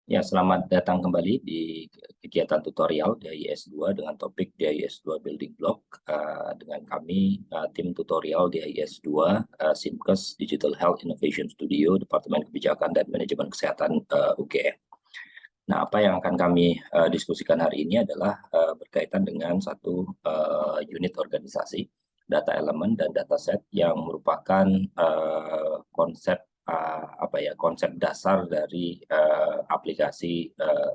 Ya, selamat datang kembali di kegiatan tutorial DIIS 2 dengan topik DIIS 2 Building Block dengan kami tim tutorial DIIS 2 Simkes Digital Health Innovation Studio Departemen Kebijakan dan Manajemen Kesehatan UGM. Nah, apa yang akan kami diskusikan hari ini adalah berkaitan dengan satu unit organisasi, data elemen dan dataset yang merupakan konsep dasar dari aplikasi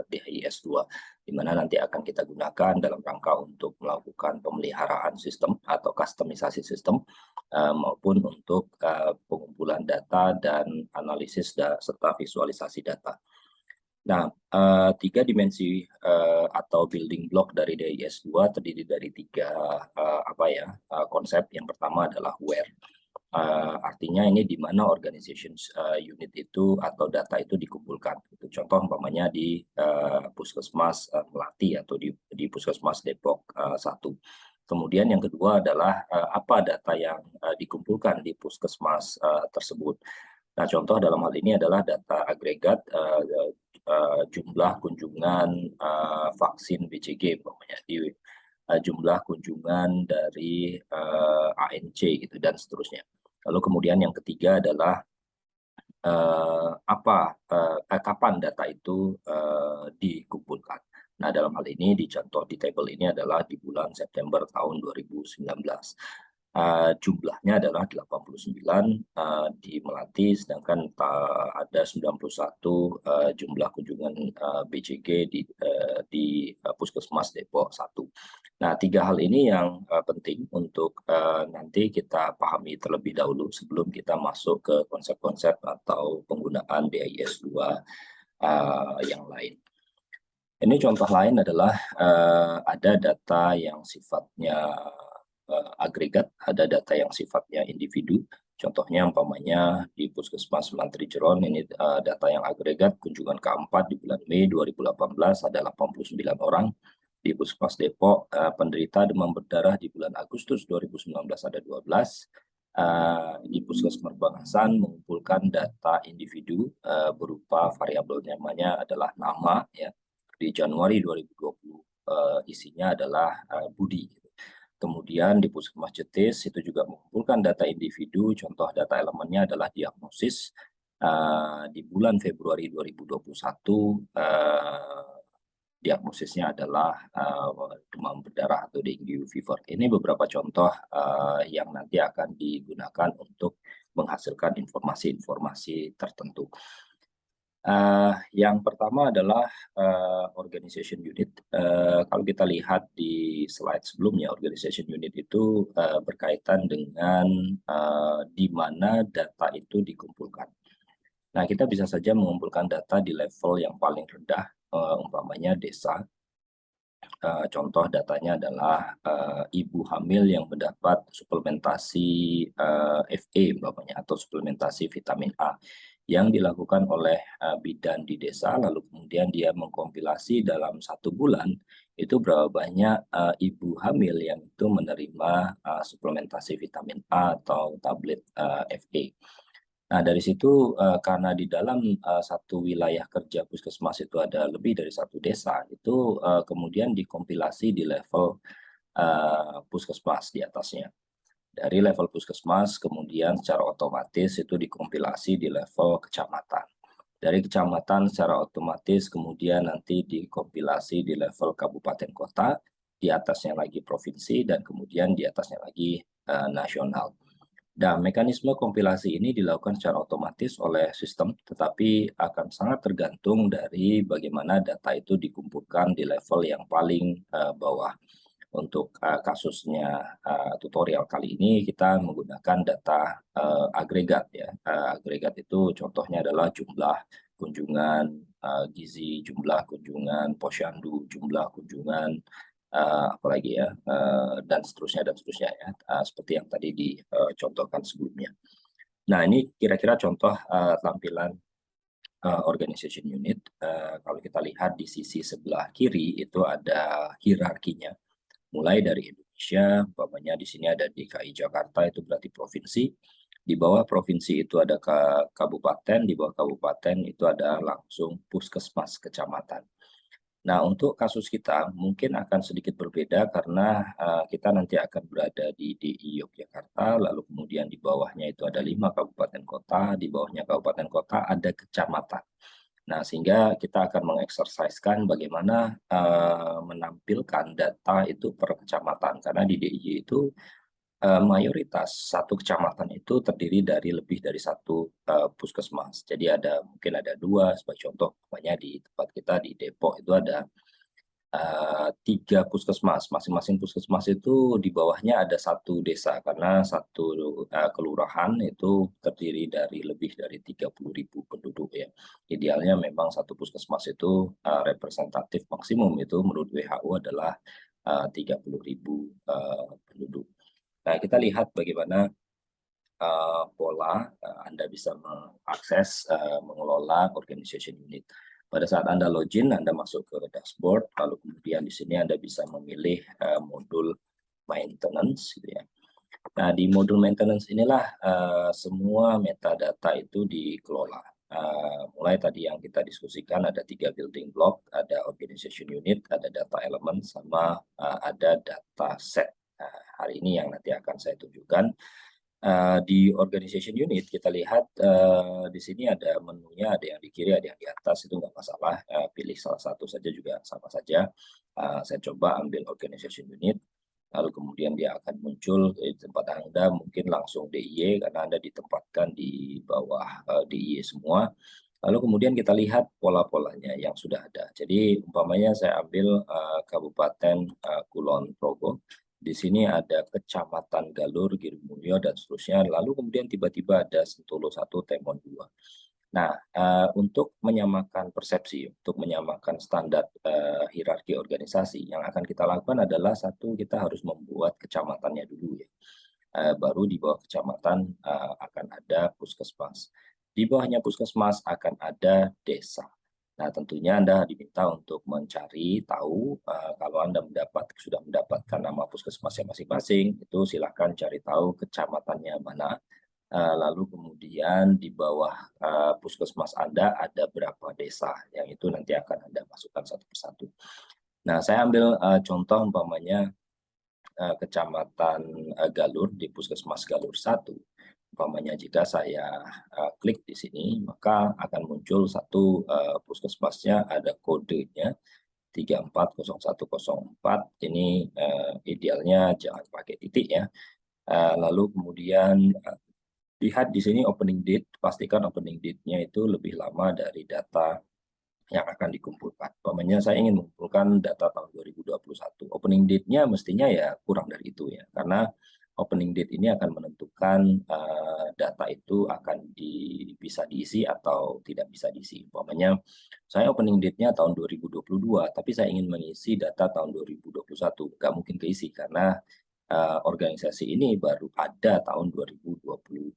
DHIS 2, di mana nanti akan kita gunakan dalam rangka untuk melakukan pemeliharaan sistem atau kustomisasi sistem maupun untuk pengumpulan data dan analisis serta visualisasi data. Nah, tiga dimensi atau building block dari DIIS 2 terdiri dari tiga konsep. Yang pertama adalah where. Artinya ini di mana organization unit itu atau data itu dikumpulkan. Itu contoh umpamanya di Puskesmas Melati atau di Puskesmas Depok 1. Kemudian yang kedua adalah apa data yang dikumpulkan di Puskesmas tersebut. Nah, contoh dalam hal ini adalah data agregat jumlah kunjungan vaksin BCG umpamanya, di jumlah kunjungan dari ANC gitu dan seterusnya. Lalu kemudian yang ketiga adalah kapan data itu dikumpulkan. Nah, dalam hal ini contoh di tabel ini adalah di bulan September tahun 2019. Jumlahnya adalah 89 di Melati, sedangkan ada 91 jumlah kunjungan BCG di Puskesmas Depok 1. Nah, tiga hal ini yang penting untuk nanti kita pahami terlebih dahulu sebelum kita masuk ke konsep-konsep atau penggunaan DIIS 2 yang lain. Ini contoh lain adalah ada data yang sifatnya agregat, ada data yang sifatnya individu. Contohnya umpamanya di Puskesmas Mantri Jeron, ini data yang agregat kunjungan keempat di bulan Mei 2018 ada 89 orang. Di Puskesmas Depok, penderita demam berdarah di bulan Agustus 2019 ada 12. Di Puskesmas Bangasan mengumpulkan data individu berupa variabel namanya adalah nama, ya. Di Januari 2020 isinya adalah Budi. Kemudian di Puskesmas Jetis itu juga mengumpulkan data individu, contoh data elemennya adalah diagnosis. Di bulan Februari 2021 diagnosisnya adalah demam berdarah atau dengue fever. Ini beberapa contoh yang nanti akan digunakan untuk menghasilkan informasi-informasi tertentu. Yang pertama adalah organization unit. Kalau kita lihat di slide sebelumnya, organization unit itu berkaitan dengan di mana data itu dikumpulkan. Nah, kita bisa saja mengumpulkan data di level yang paling rendah, umpamanya desa. Contoh datanya adalah ibu hamil yang mendapat suplementasi FE umpamanya atau suplementasi vitamin A yang dilakukan oleh bidan di desa, lalu kemudian dia mengkompilasi dalam 1 bulan itu berapa banyak ibu hamil yang itu menerima suplementasi vitamin A atau tablet FE. Nah, dari situ karena di dalam satu wilayah kerja puskesmas itu ada lebih dari satu desa, itu kemudian dikompilasi di level puskesmas di atasnya. Dari level puskesmas kemudian secara otomatis itu dikompilasi di level kecamatan. Dari kecamatan secara otomatis kemudian nanti dikompilasi di level kabupaten kota, di atasnya lagi provinsi, dan kemudian di atasnya lagi nasional. Dan mekanisme kompilasi ini dilakukan secara otomatis oleh sistem, tetapi akan sangat tergantung dari bagaimana data itu dikumpulkan di level yang paling bawah. Untuk kasusnya tutorial kali ini kita menggunakan data agregat, ya. Agregat itu contohnya adalah jumlah kunjungan gizi, jumlah kunjungan posyandu, jumlah kunjungan apalagi ya, dan seterusnya ya, seperti yang tadi dicontohkan sebelumnya. Nah, ini kira-kira contoh tampilan organization unit. Kalau kita lihat di sisi sebelah kiri itu ada hierarkinya, mulai dari Indonesia, umpamanya di sini ada DKI Jakarta itu berarti provinsi. Di bawah provinsi itu ada kabupaten, di bawah kabupaten itu ada langsung puskesmas kecamatan. Nah, untuk kasus kita mungkin akan sedikit berbeda karena kita nanti akan berada di DI Yogyakarta, lalu kemudian di bawahnya itu ada 5 kabupaten kota, di bawahnya kabupaten kota ada kecamatan. Nah, sehingga kita akan mengeksersaiskan bagaimana menampilkan data itu per kecamatan, karena di DIY itu mayoritas satu kecamatan itu terdiri dari lebih dari satu puskesmas. Jadi mungkin ada 2, sebagai contoh, namanya di tempat kita di Depok itu ada 3 puskesmas. Masing-masing puskesmas itu di bawahnya ada satu desa, karena satu kelurahan itu terdiri dari lebih dari 30.000 penduduk ya. Idealnya memang satu puskesmas itu representatif maksimum itu menurut WHO adalah 30.000 penduduk. Nah, kita lihat bagaimana pola Anda bisa mengakses, mengelola organization unit. Pada saat Anda login, Anda masuk ke dashboard, lalu kemudian di sini Anda bisa memilih modul maintenance, gitu ya. Nah, di modul maintenance inilah semua metadata itu dikelola. Mulai tadi yang kita diskusikan ada 3 building block, ada organization unit, ada data element, sama ada data set. Hari ini yang nanti akan saya tunjukkan. Di organization unit kita lihat di sini ada menunya, ada yang di kiri, ada yang di atas, itu nggak masalah. Pilih salah satu saja juga sama saja. Saya coba ambil organization unit, lalu kemudian dia akan muncul di tempat Anda, mungkin langsung DIY karena Anda ditempatkan di bawah DIY semua. Lalu kemudian kita lihat pola-polanya yang sudah ada. Jadi umpamanya saya ambil Kabupaten Kulon Progo. Di sini ada Kecamatan Galur, Girumulyo, dan seterusnya. Lalu kemudian tiba-tiba ada Sentolo 1, Temon 2. Nah, untuk menyamakan persepsi, untuk menyamakan standar hierarki organisasi, yang akan kita lakukan adalah satu, kita harus membuat kecamatannya dulu ya. Baru di bawah kecamatan akan ada puskesmas. Di bawahnya puskesmas akan ada desa. Nah, tentunya Anda diminta untuk mencari tahu kalau Anda sudah mendapatkan nama puskesmasnya masing-masing, itu silakan cari tahu kecamatannya mana. Lalu kemudian di bawah puskesmas Anda ada berapa desa, yang itu nanti akan Anda masukkan satu persatu. Nah, saya ambil contoh umpamanya Kecamatan Galur di Puskesmas Galur 1. Umpamanya jika saya klik di sini, maka akan muncul satu puskesmasnya, ada kodenya 340104. Ini idealnya jangan pakai titik ya. Lalu kemudian lihat di sini opening date, pastikan opening date-nya itu lebih lama dari data yang akan dikumpulkan. Umpamanya saya ingin mengumpulkan data tahun 2021. Opening date-nya mestinya ya kurang dari itu ya, karena opening date ini akan menentukan data itu akan bisa diisi atau tidak bisa diisi. Umpamanya saya opening date-nya tahun 2022, tapi saya ingin mengisi data tahun 2021. Nggak mungkin keisi karena organisasi ini baru ada tahun 2022.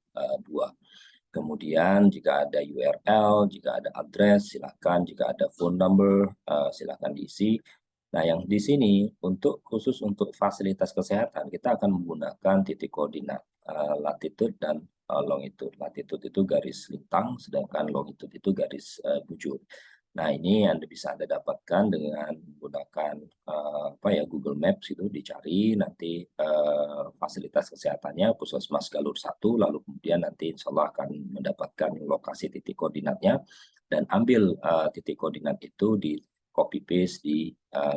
Kemudian jika ada URL, jika ada address, silakan. Jika ada phone number, silakan diisi. Nah, yang di sini khusus untuk fasilitas kesehatan, kita akan menggunakan titik koordinat latitude dan longitude. Latitude itu garis lintang, sedangkan longitude itu garis bujur. Nah, ini Anda bisa dapatkan dengan menggunakan Google Maps, itu dicari nanti fasilitas kesehatannya Puskesmas Galur 1, lalu kemudian nanti insya Allah akan mendapatkan lokasi titik koordinatnya, dan ambil titik koordinat itu di copy paste di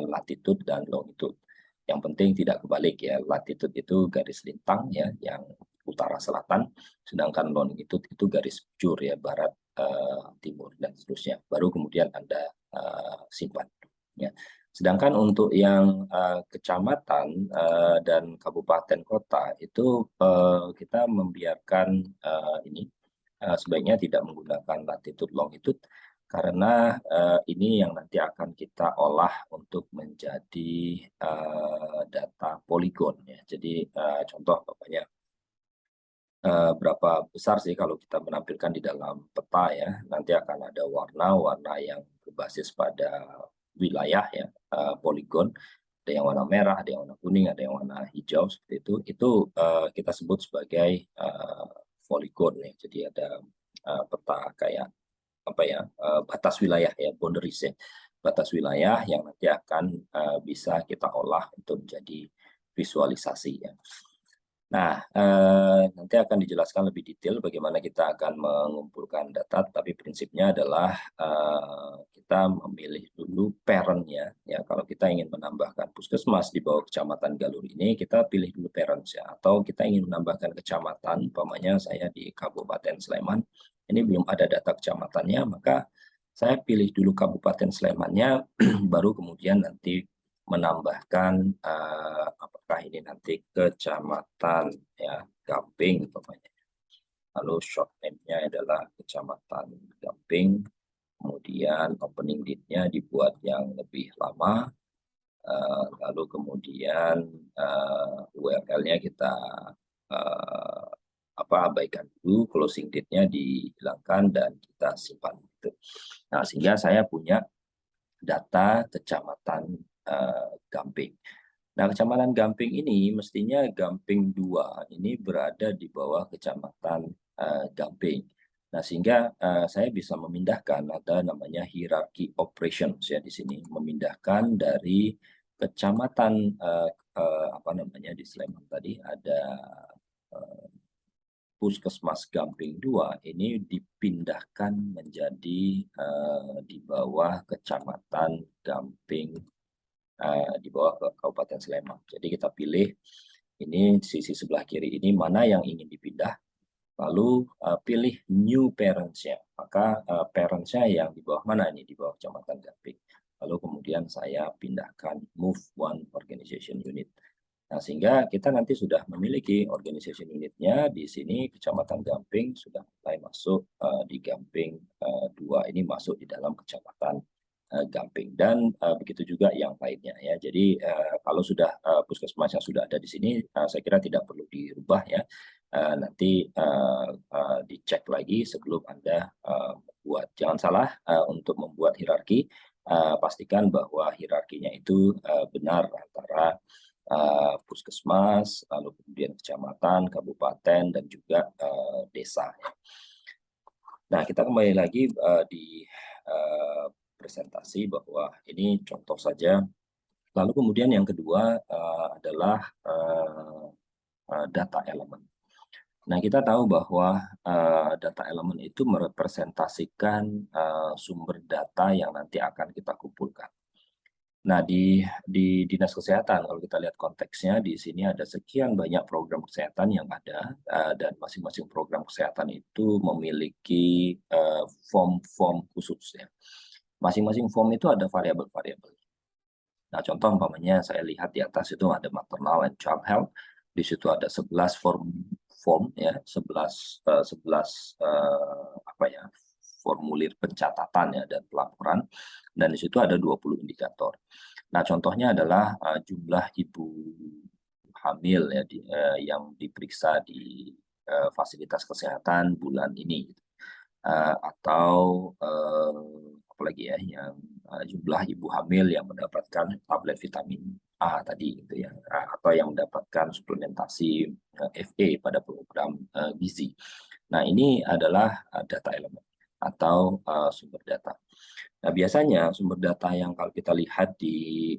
latitude dan longitude. Yang penting tidak kebalik ya, latitude itu garis lintang ya, yang utara selatan, sedangkan longitude itu garis bujur ya, barat timur dan seterusnya. Baru kemudian Anda simpan ya. Sedangkan untuk yang kecamatan dan kabupaten kota itu kita membiarkan ini sebaiknya tidak menggunakan latitude longitude, karena ini yang nanti akan kita olah untuk menjadi data poligon ya. Jadi contoh bapaknya berapa besar sih kalau kita menampilkan di dalam peta ya, nanti akan ada warna-warna yang berbasis pada wilayah ya, poligon, ada yang warna merah, ada yang warna kuning, ada yang warna hijau, seperti itu kita sebut sebagai poligon ya. Jadi ada peta kayak apa ya, batas wilayah ya, boundaries ya, batas wilayah yang nanti akan bisa kita olah untuk menjadi visualisasi ya. Nah, nanti akan dijelaskan lebih detail bagaimana kita akan mengumpulkan data, tapi prinsipnya adalah kita memilih dulu parent-nya. Ya, kalau kita ingin menambahkan puskesmas di bawah Kecamatan Galur ini, kita pilih dulu parents ya. Atau kita ingin menambahkan kecamatan, umpamanya saya di Kabupaten Sleman, ini belum ada data kecamatannya, maka saya pilih dulu Kabupaten Slemannya, baru kemudian nanti menambahkan apakah ini nanti kecamatan ya Gamping umpamanya. Lalu short name-nya adalah Kecamatan Gamping. Kemudian opening date-nya dibuat yang lebih lama. Lalu kemudian URL-nya kita abaikan dulu, closing date-nya dihilangkan dan kita simpan. Nah, sehingga saya punya data Kecamatan Gamping. Nah, Kecamatan Gamping ini mestinya Gamping 2 ini berada di bawah Kecamatan Gamping. Nah, sehingga saya bisa memindahkan, ada namanya hierarchy operations ya di sini, memindahkan dari kecamatan apa namanya di Sleman tadi ada Puskesmas Gamping 2 ini dipindahkan menjadi di bawah Kecamatan Gamping di bawah Kabupaten Sleman. Jadi kita pilih ini sisi sebelah kiri ini mana yang ingin dipindah, lalu pilih new parents-nya. Maka parents-nya yang di bawah mana ini, di bawah Kecamatan Gamping. Lalu kemudian saya pindahkan move one organization unit. Nah, sehingga kita nanti sudah memiliki organization unitnya di sini Kecamatan Gamping sudah mulai masuk di Gamping 2 ini masuk di dalam Kecamatan Gamping dan begitu juga yang lainnya ya. Jadi kalau sudah puskesmasnya sudah ada di sini, saya kira tidak perlu dirubah ya. Nanti dicek lagi sebelum Anda buat. Jangan salah untuk membuat hierarki, pastikan bahwa hierarkinya itu benar antara puskesmas, lalu kemudian kecamatan, kabupaten, dan juga desa. Nah, kita kembali lagi di presentasi bahwa ini contoh saja. Lalu kemudian yang kedua adalah data elemen. Nah, kita tahu bahwa data elemen itu merepresentasikan sumber data yang nanti akan kita kumpulkan. Nah, di Dinas Kesehatan, kalau kita lihat konteksnya, di sini ada sekian banyak program kesehatan yang ada, dan masing-masing program kesehatan itu memiliki form-form khusus ya. Masing-masing form itu ada variabel-variabel. Nah, contoh umpamanya saya lihat di atas itu ada maternal and child health, di situ ada 11 form ya, 11 apa ya, formulir pencatatan ya dan pelaporan, dan di situ ada 20 indikator. Nah, contohnya adalah jumlah ibu hamil ya yang diperiksa di fasilitas kesehatan bulan ini, atau apalagi ya yang jumlah ibu hamil yang mendapatkan tablet vitamin A tadi gitu ya, atau yang mendapatkan suplementasi FA pada program gizi. Nah, ini adalah data elemen atau sumber data. Nah, biasanya sumber data yang kalau kita lihat di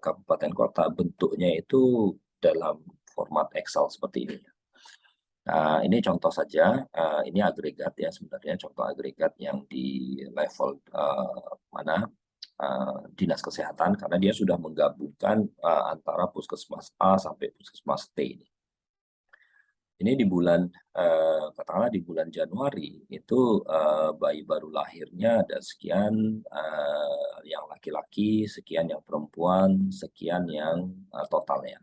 kabupaten kota bentuknya itu dalam format Excel seperti ini. Nah, ini contoh saja, ini agregat ya sebenarnya, contoh agregat yang di level mana Dinas Kesehatan, karena dia sudah menggabungkan antara puskesmas A sampai puskesmas T ini. Ini di bulan katakanlah di bulan Januari itu bayi baru lahirnya ada sekian yang laki-laki, sekian yang perempuan, sekian yang totalnya.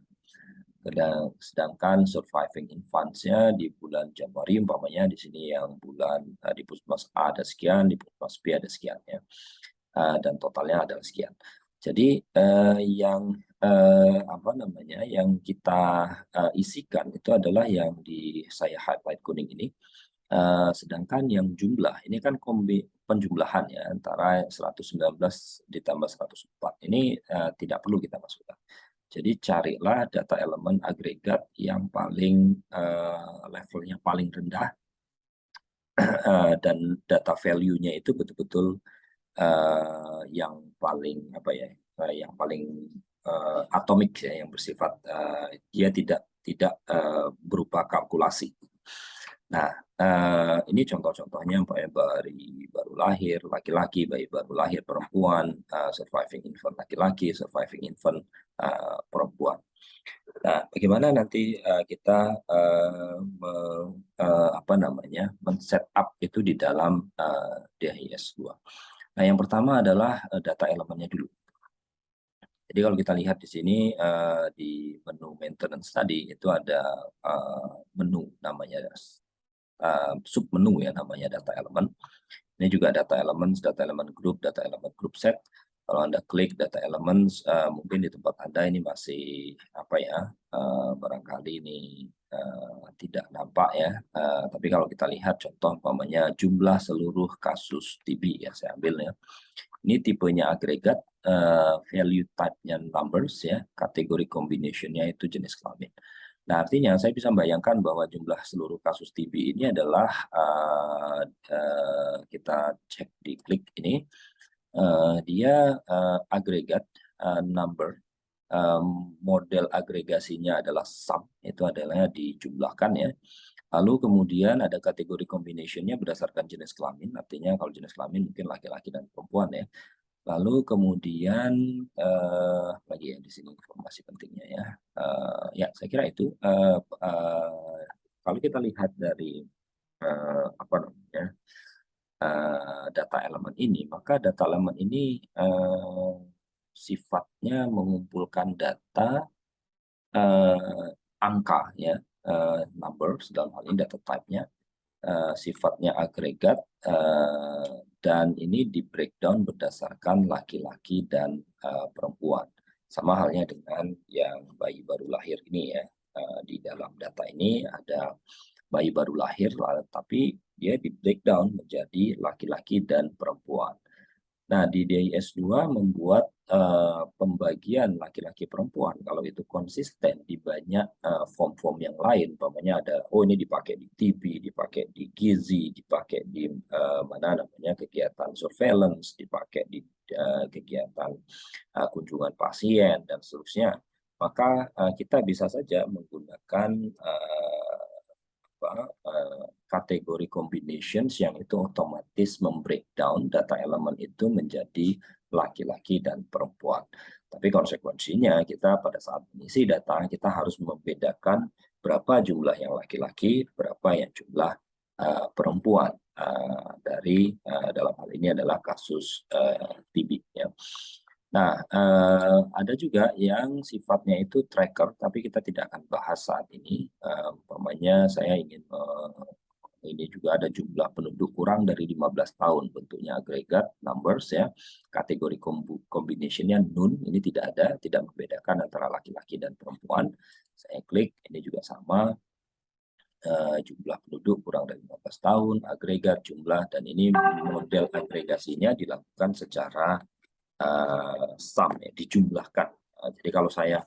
Sedangkan surviving infants-nya di bulan Januari umpamanya di sini yang bulan di puskesmas A ada sekian, di puskesmas B ada sekian ya. Dan totalnya adalah sekian. Jadi yang apa namanya yang kita isikan itu adalah yang di saya highlight kuning ini. Sedangkan yang jumlah ini kan penjumlahan ya antara 119 ditambah 104 ini tidak perlu kita masukkan. Jadi carilah data elemen agregat yang paling levelnya paling rendah dan data value-nya itu betul-betul yang paling apa ya, yang paling atomik ya, yang bersifat dia tidak berupa kalkulasi. Nah, ini contoh-contohnya bayi baru lahir laki-laki, bayi baru lahir perempuan, surviving infant laki-laki, surviving infant perempuan. Nah, bagaimana nanti kita apa namanya men-setup itu di dalam DHIS 2. Nah, yang pertama adalah data elemennya dulu. Jadi kalau kita lihat di sini di menu maintenance tadi itu ada menu namanya sub menu ya, namanya data element. Ini juga data elements, data element group set. Kalau Anda klik data elements, mungkin di tempat Anda ini masih apa ya, barangkali ini tidak nampak ya. Tapi kalau kita lihat contoh umpamanya jumlah seluruh kasus TB ya, saya ambil ya. Ini tipenya agregat, value type-nya numbers ya, kategori combination-nya itu jenis kelamin. Nah, artinya saya bisa membayangkan bahwa jumlah seluruh kasus TB ini adalah kita cek di klik ini, dia agregat number, model agregasinya adalah sum, itu adalah dijumlahkan ya. Lalu kemudian ada kategori combination-nya berdasarkan jenis kelamin, artinya kalau jenis kelamin mungkin laki-laki dan perempuan ya. Lalu kemudian lagi ya di sini informasi pentingnya ya. Ya saya kira itu kalau kita lihat dari apa namanya data elemen ini, maka data elemen ini sifatnya mengumpulkan data angka ya, numbers dalam hal ini data type-nya, sifatnya agregat, dan ini di breakdown berdasarkan laki-laki dan perempuan. Sama halnya dengan yang bayi baru lahir ini ya. Di dalam data ini ada bayi baru lahir, tapi dia di breakdown menjadi laki-laki dan perempuan. Nah, di DIS 2 membuat pembagian laki-laki perempuan kalau itu konsisten di banyak form-form yang lain. Umpamanya ada, oh ini dipakai di TB, dipakai di gizi, dipakai di mana namanya kegiatan surveillance, dipakai di kegiatan kunjungan pasien dan seterusnya. Maka kita bisa saja menggunakan kategori combinations yang itu otomatis membreakdown data elemen itu menjadi laki-laki dan perempuan. Tapi konsekuensinya kita pada saat mengisi data kita harus membedakan berapa jumlah yang laki-laki, berapa yang jumlah perempuan dari dalam hal ini adalah kasus TB ya. Nah, ada juga yang sifatnya itu tracker, tapi kita tidak akan bahas saat ini. Umpamanya saya ingin ini juga ada jumlah penduduk kurang dari 15 tahun, bentuknya agregat numbers ya. Kategori combination-nya none, ini tidak ada, tidak membedakan antara laki-laki dan perempuan. Saya klik, ini juga sama. Jumlah penduduk kurang dari 15 tahun, agregat jumlah, dan ini model agregasinya dilakukan secara sum ya, dijumlahkan. Jadi kalau saya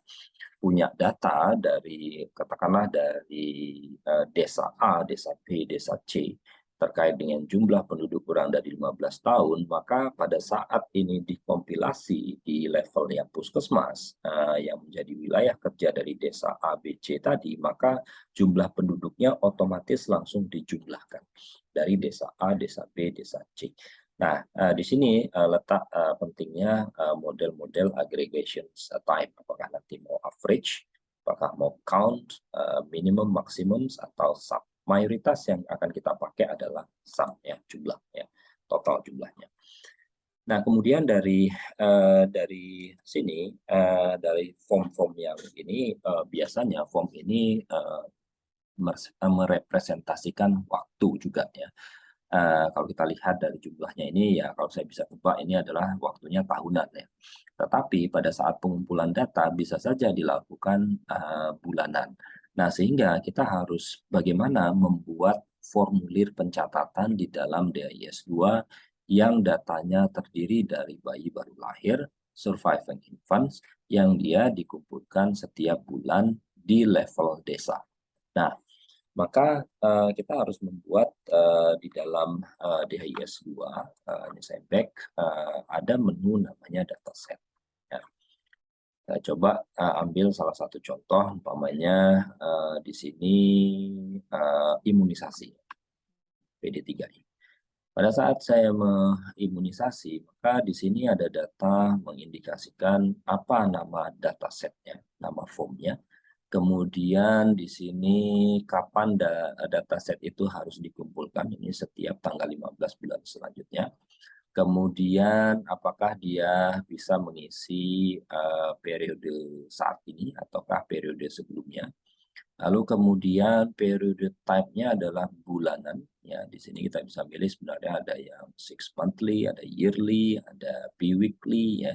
punya data dari katakanlah dari desa A, desa B, desa C terkait dengan jumlah penduduk kurang dari 15 tahun, maka pada saat ini dikompilasi di level yang puskesmas yang menjadi wilayah kerja dari desa A, B, C tadi, maka jumlah penduduknya otomatis langsung dijumlahkan dari desa A, desa B, desa C. Nah, di sini letak pentingnya model-model aggregation type, apakah nanti mau average, apakah mau count, minimum, maksimum, atau sum. Mayoritas yang akan kita pakai adalah sum, ya, jumlah, ya, total jumlahnya. Nah, kemudian dari sini, dari form-form yang ini, biasanya form ini merepresentasikan waktu juga ya. Kalau kita lihat dari jumlahnya ini ya kalau saya bisa tebak ini adalah waktunya tahunan ya. Tetapi pada saat pengumpulan data bisa saja dilakukan bulanan. Nah, sehingga kita harus bagaimana membuat formulir pencatatan di dalam DIS 2 yang datanya terdiri dari bayi baru lahir, surviving infants, yang dia dikumpulkan setiap bulan di level desa. Nah, Maka kita harus membuat di dalam DHIS 2 ini saya back ada menu namanya dataset. Ya. Saya coba ambil salah satu contoh, umpamanya di sini imunisasi PD3I. Pada saat saya mengimunisasi, maka di sini ada data mengindikasikan apa nama datasetnya, nama formnya. Kemudian di sini kapan dataset itu harus dikumpulkan, ini setiap tanggal 15 bulan selanjutnya. Kemudian apakah dia bisa mengisi periode saat ini ataukah periode sebelumnya. Lalu kemudian periode type-nya adalah bulanan. Ya, di sini kita bisa pilih sebenarnya ada yang 6 monthly, ada yearly, ada bi-weekly, ya,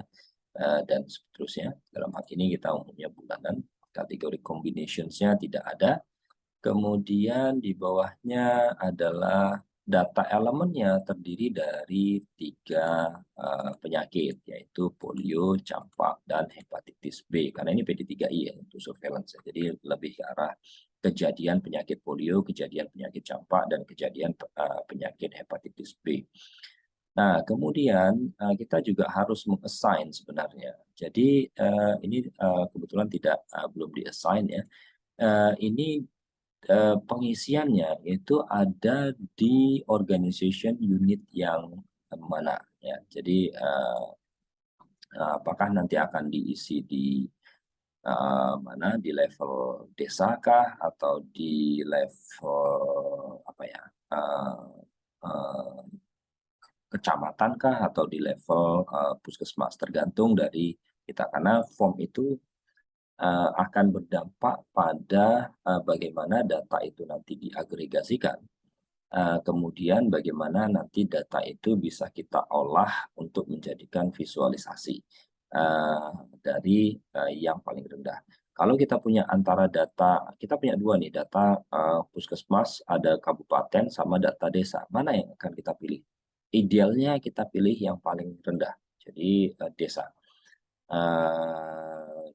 dan seterusnya. Dalam hal ini kita umumnya bulanan. Kategori combinations-nya tidak ada. Kemudian di bawahnya adalah data elemennya terdiri dari 3 penyakit, yaitu polio, campak, dan hepatitis B. Karena ini PD3I ya, untuk surveillance. Jadi lebih ke arah kejadian penyakit polio, kejadian penyakit campak, dan kejadian penyakit hepatitis B. Nah, kemudian kita juga harus meng-assign sebenarnya. Jadi ini kebetulan belum di-assign ya. Ini pengisiannya itu ada di organization unit yang mana ya. Jadi apakah nanti akan diisi di mana, di level desa kah atau di level apa ya, kecamatan kah atau di level puskesmas, tergantung dari kita, karena form itu akan berdampak pada bagaimana data itu nanti diagregasikan. Kemudian bagaimana nanti data itu bisa kita olah untuk menjadikan visualisasi dari yang paling rendah. Kalau kita punya antara data, kita punya dua nih, data puskesmas, ada kabupaten, sama data desa. Mana yang akan kita pilih? Idealnya kita pilih yang paling rendah, jadi desa.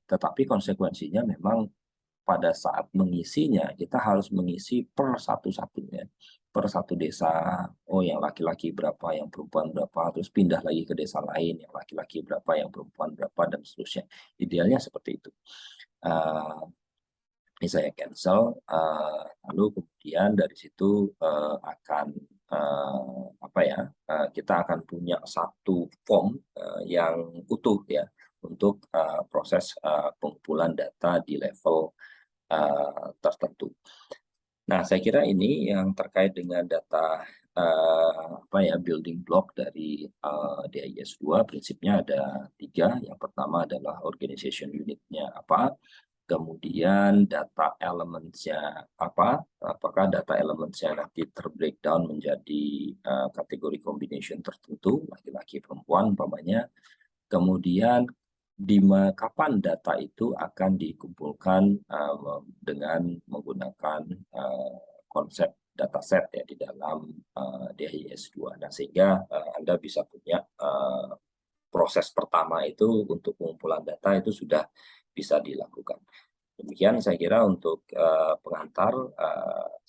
Tetapi konsekuensinya memang pada saat mengisinya, kita harus mengisi per satu-satunya, per satu desa. Oh, yang laki-laki berapa, yang perempuan berapa, terus pindah lagi ke desa lain, yang laki-laki berapa, yang perempuan berapa, dan seterusnya. Idealnya seperti itu. Ini saya cancel, lalu kemudian dari situ akan apa ya, kita akan punya satu form yang utuh ya untuk proses pengumpulan data di level tertentu. Nah, saya kira ini yang terkait dengan data apa ya, building block dari DIS 2, prinsipnya ada 3. Yang pertama adalah organization unit-nya apa, kemudian data elements-nya apa, apakah data elements-nya nanti terbreakdown menjadi kategori combination tertentu, laki-laki perempuan umpamanya, kemudian kapan data itu akan dikumpulkan dengan menggunakan konsep dataset ya di dalam DHIS 2. Nah, sehingga Anda bisa punya proses pertama itu untuk pengumpulan data itu sudah bisa dilakukan. Demikian saya kira untuk pengantar,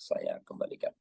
saya kembalikan.